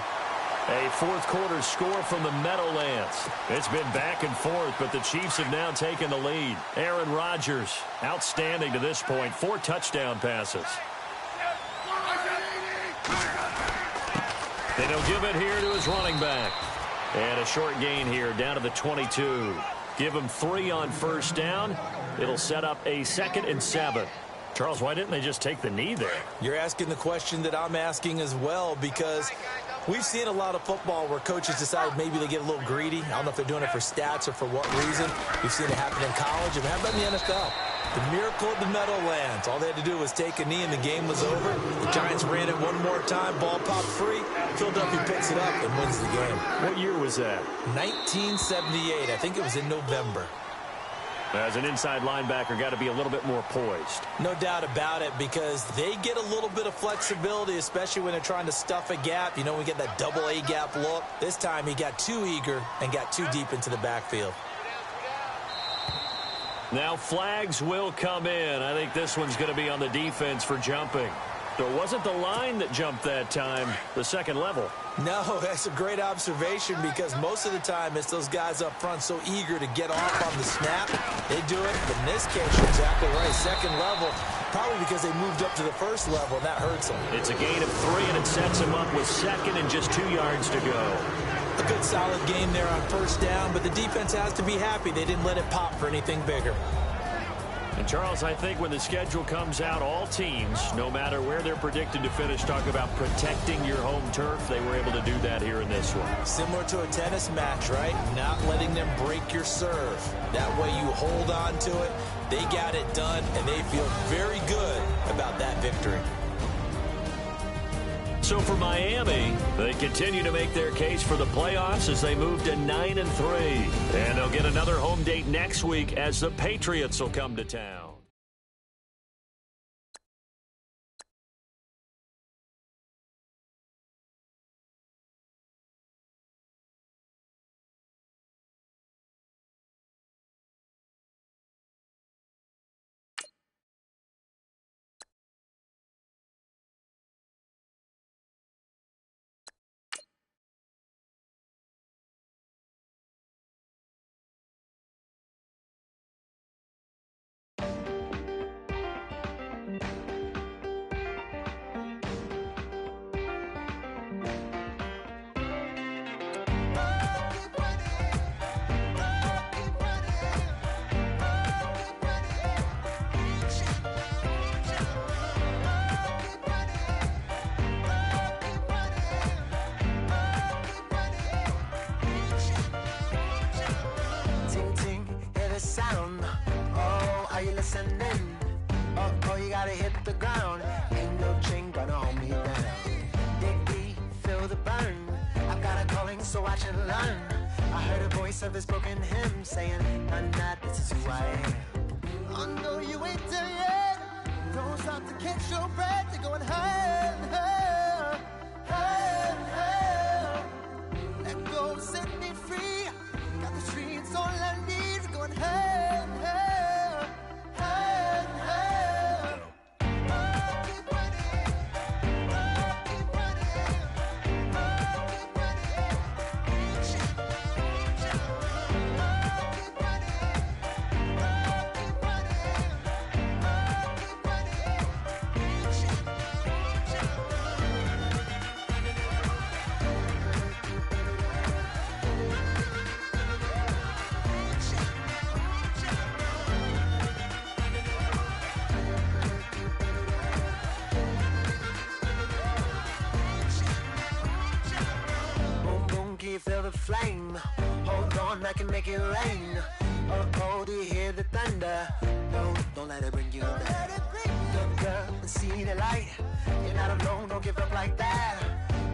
A fourth-quarter score from the Meadowlands. It's been back and forth, but the Chiefs have now taken the lead. Aaron Rodgers, outstanding to this point. 4 touchdown passes. And he'll give it here to his running back. And a short gain here, down to the 22. Give him 3 on first down. It'll set up a 2nd and 7. Charles, why didn't they just take the knee there? You're asking the question that I'm asking as well, because we've seen a lot of football where coaches decide maybe they get a little greedy. I don't know if they're doing it for stats or for what reason. We've seen it happen in college. And how about in the NFL? The miracle of the Meadowlands. All they had to do was take a knee and the game was over. The Giants ran it one more time. Ball popped free. Philadelphia picks it up and wins the game. What year was that? 1978. I think it was in November. As an inside linebacker, got to be a little bit more poised. No doubt about it, because they get a little bit of flexibility, especially when they're trying to stuff a gap. You know, we get that double A gap look. This time he got too eager and got too deep into the backfield. Now flags will come in. I think this one's going to be on the defense for jumping. So it wasn't the line that jumped that time, the second level. No, that's a great observation, because most of the time it's those guys up front so eager to get off on the snap. They do it, but in this case, you're exactly right. Second level, probably because they moved up to the first level, and that hurts them. It's a gain of 3, and it sets them up with 2nd and just 2 yards to go. A good solid game there on first down, but the defense has to be happy they didn't let it pop for anything bigger. And, Charles, I think when the schedule comes out, all teams, no matter where they're predicted to finish, talk about protecting your home turf. They were able to do that here in this one. Similar to a tennis match, right? Not letting them break your serve. That way you hold on to it. They got it done, and they feel very good about that victory. So for Miami, they continue to make their case for the playoffs as they move to 9-3. And they'll get another home date next week as the Patriots will come to town. Oh, you gotta hit the ground. Ain't no chain gonna hold me down. Dig deep, feel the burn. I've got a calling, so I should learn. I heard a voice of this broken hymn saying, "I'm not, this is who I am." Oh no, you ain't there yet. Don't stop to catch your breath. You're going higher, higher, higher, higher. Let go, set me free. Got the streets, all I need. We're going higher, higher. on, I can make it rain. Oh, do you hear the thunder? No, don't let it bring you down. Look up and see the light. You're not alone, don't give up like that.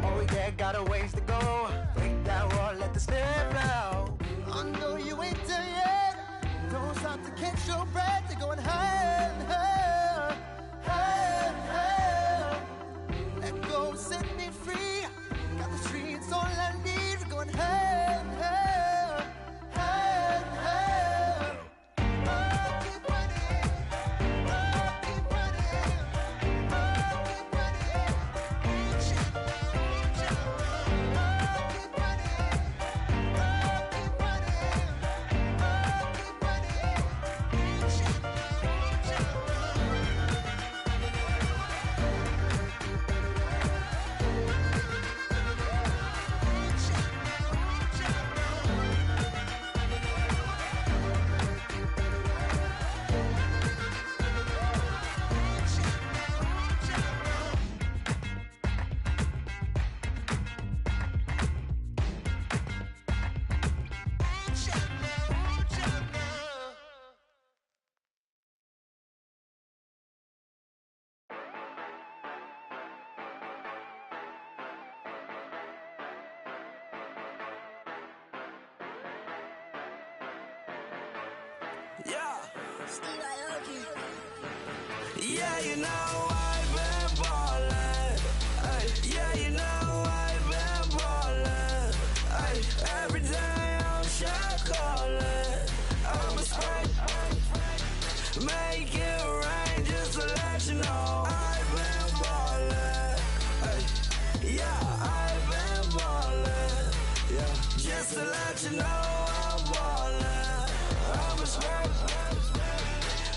Oh yeah, got a ways to go. Break that wall, let the spirit flow. I know you ain't there yet. Don't stop to catch your breath. You're going higher and higher, higher and higher. Let go, set me free. Got the streets all I need. We're going higher and higher, higher and higher. Oh, keep running. Oh, keep running. Oh, keep running. Reach out, reach out. Oh, keep running. Oh, keep running. Oh, keep running. Reach out, reach out. Yeah. Yeah, you know I've been ballin'. Ay, yeah, you know I've been ballin'. Ay, every day I'm shot callin'. I'm a spray. Make it rain just to let you know I've been ballin'. Ay, yeah, I've been ballin'. Yeah, just to let you know I'm ballin'. I'm a spray.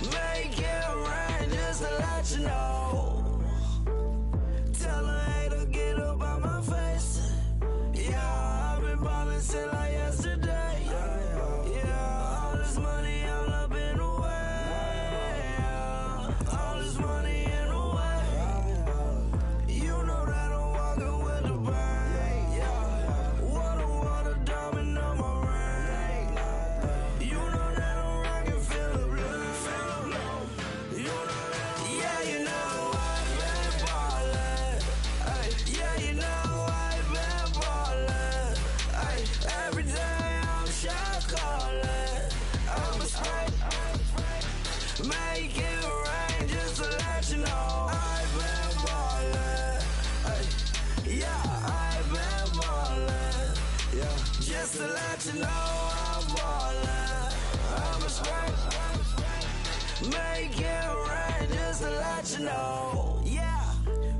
Make it rain just to let you know. Tell a hater get up out my face. Yeah, I've been ballin' since like yesterday. Yeah, all this money all up in the way. Yeah, all this money in the way. You know that I'm walking with the bang. Yeah, water, diamond on my ring. You know that I'm rockin', feel the blue. You know that, yeah, you know I've been ballin'. Ay, yeah, you know I've been ballin'. Ay, every day I'm shot callin'. I'm a spray. Make it rain just to let you know I've been ballin'. Ay, yeah, I've been ballin'. Yeah, just to let you know I'm ballin'. I'm a spray. Make it rain just to let you know. Yeah,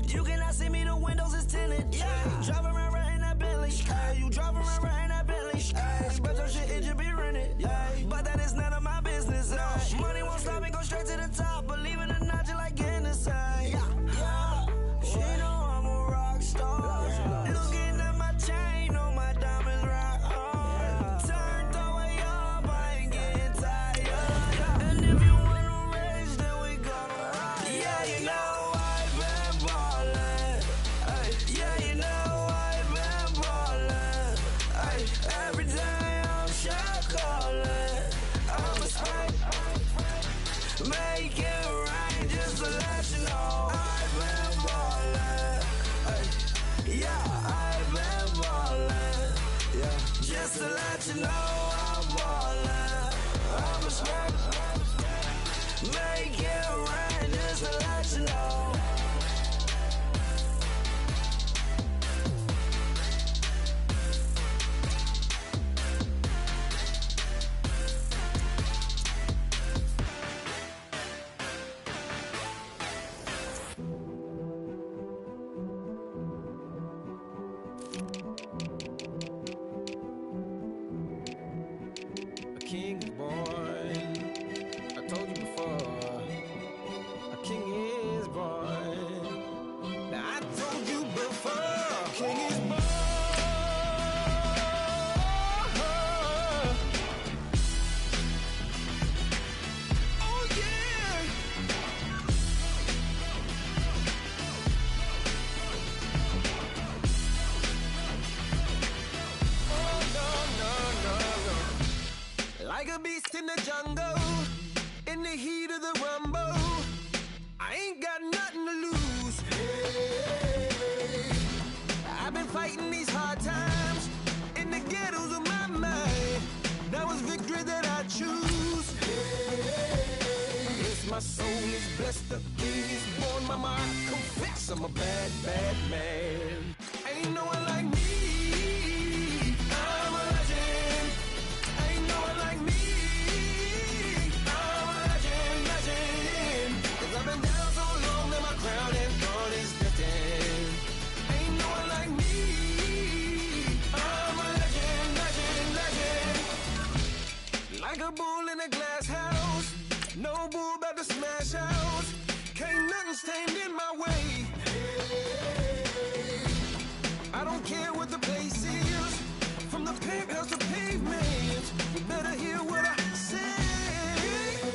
you cannot see me, the windows is tinted. Yeah, driving around right in that Bentley. Ay, you driving around right in that Bentley. Ay, but your shit, it just be rented. Yeah, but that is none of my business. Ay, money won't stop me, go straight to the top. Believe it or not, you like getting the same. Yeah, yeah, she know I'm a rock star. Looking at my chain, on my diamonds rock hard. Turned the way up, I ain't getting tired. And if you wanna race, then we gonna ride. Yeah, you know I've been ballin'. Ay, yeah, you know I've been ballin'. Ay, every day I'm shot callin'. I'm a spray. Make it rain just to let you know I've been ballin'. Ay, yeah, I've been ballin'. Yeah, just to let you know I'm ballin'. I'm a spray. Make it rain just to let you know. A king is born. I told you before. A king is born. Now I told you before. A king is born. Oh yeah. Oh no no no no. like a beast in the jungle, in the heat of the rumble. I ain't got nothing to lose. Hey, I've been fighting these hard times in the ghettos of my mind. Now it's victory that I choose. Hey, yes, my soul is blessed, the king is born. Mama, I confess I'm a bad, bad man. Ain't no one like me. I'm a legend. Ain't no one like me. I'm a legend, legend. 'Cause I've been down so long that my crown and thorn is destined. Ain't no one like me. I'm a legend, legend, legend. Like a bull in a glass house. No bull about to smash house. Can't nothing stand in my way. I don't care what the place is, from the penthouse to pavement. You better hear what I say.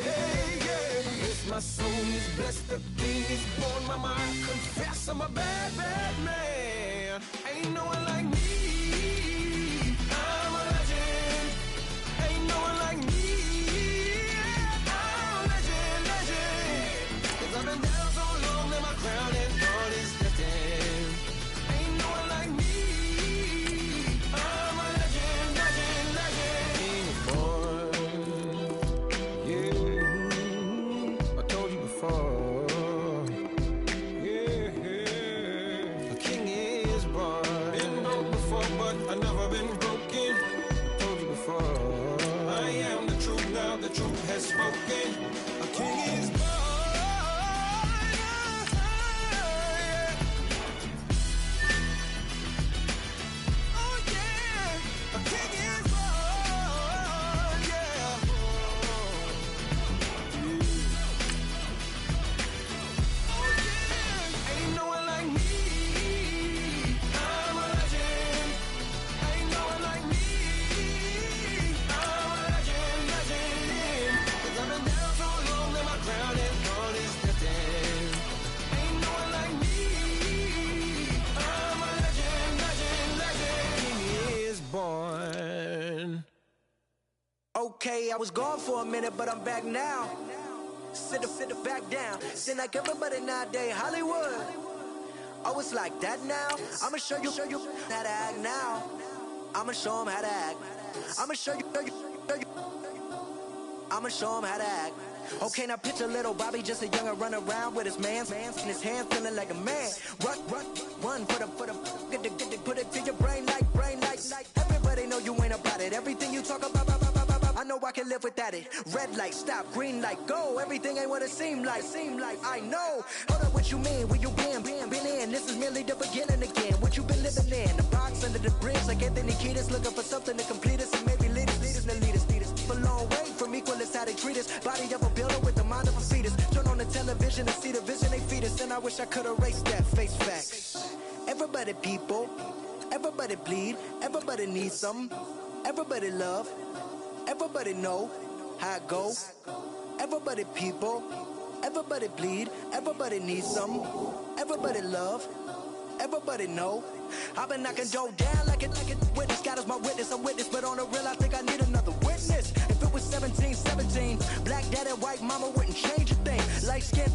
Hey, yeah. Yes, my soul is blessed, the king is born. Mama, I confess I'm a bad, bad man. Ain't no one like me. I'm a legend. Ain't no one like me. I'm a legend, legend. 'Cause I've been down so long that my crown and thorn is destined. Ain't no one like me. I'm a legend, legend, legend. King is born. Yeah, I told you before. Yeah, the king is born. Been broke before, but I've never been broken. Told you before. I am the truth now, the truth has spoken. A king is born. Oh yeah, a king is born. Yeah. Oh yeah, ain't no one like me. I'm a legend. Ain't no one like me. I'm a legend, legend. 'Cause I've been down so long that my crown and thorn is destined. Ain't no one like me. I'm a legend, legend, legend. King is born. Okay, I was gone for a minute, but I'm back now. Sit back down. Seem like everybody nowadays, Hollywood. Oh, it's like that now. I'ma show you how to act now. I'ma show 'em how to act. I'ma show you. I'ma show 'em how to act. Okay, now picture little Bobby, just a younger, run around with his man's in his hand, feeling like a man. Run, put it to your brain like. Everybody know you ain't about it. Everything you talk about, I know I can live without it. Red light, stop, green light, go. Everything ain't what it seem like. I know. Hold up, what you mean? Where you been in? This is merely the beginning again. What you been living in? The box under the bridge, like Anthony Kiedis, looking for something to complete us and maybe lead us. A long way from equal is how they treat us. Body of a builder with the mind of a fetus. Turn on the television and see the vision they feed us, and I wish I could erase that. Face facts. Everybody people, everybody bleed, everybody needs some, everybody love, everybody know how it go. Everybody people, everybody bleed, everybody needs some, everybody love, everybody know. I've been knocking Joe down like it witness. God is my witness, I'm witness, but on the real I think I need another witness. If it was 17, black dad and white mama wouldn't change a thing. Light skin